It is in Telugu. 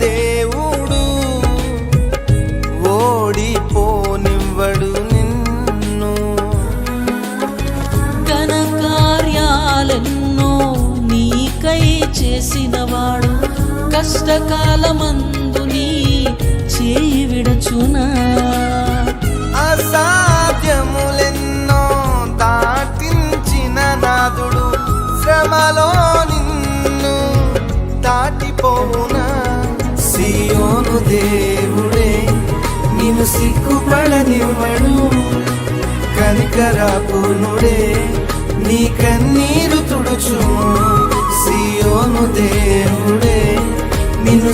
దేవుడు ఓడిపోనివ్వడు నిన్ను. ఘన కార్యాలెన్నో నీకై చేసినవాడు కష్టకాలమందు నీ చేయి విడచునా. అసాధ్యములెన్నో దాటించిన నాదుడు శ్రమలో నిన్ను దాటిపోవునా. సియోను దేవుడే నిన్ను సిగ్గుపడనివ్వడు, కనికరాపూర్ణుడే నీ కన్నీరు తుడుచును. సియోను దేవుడే నిన్ను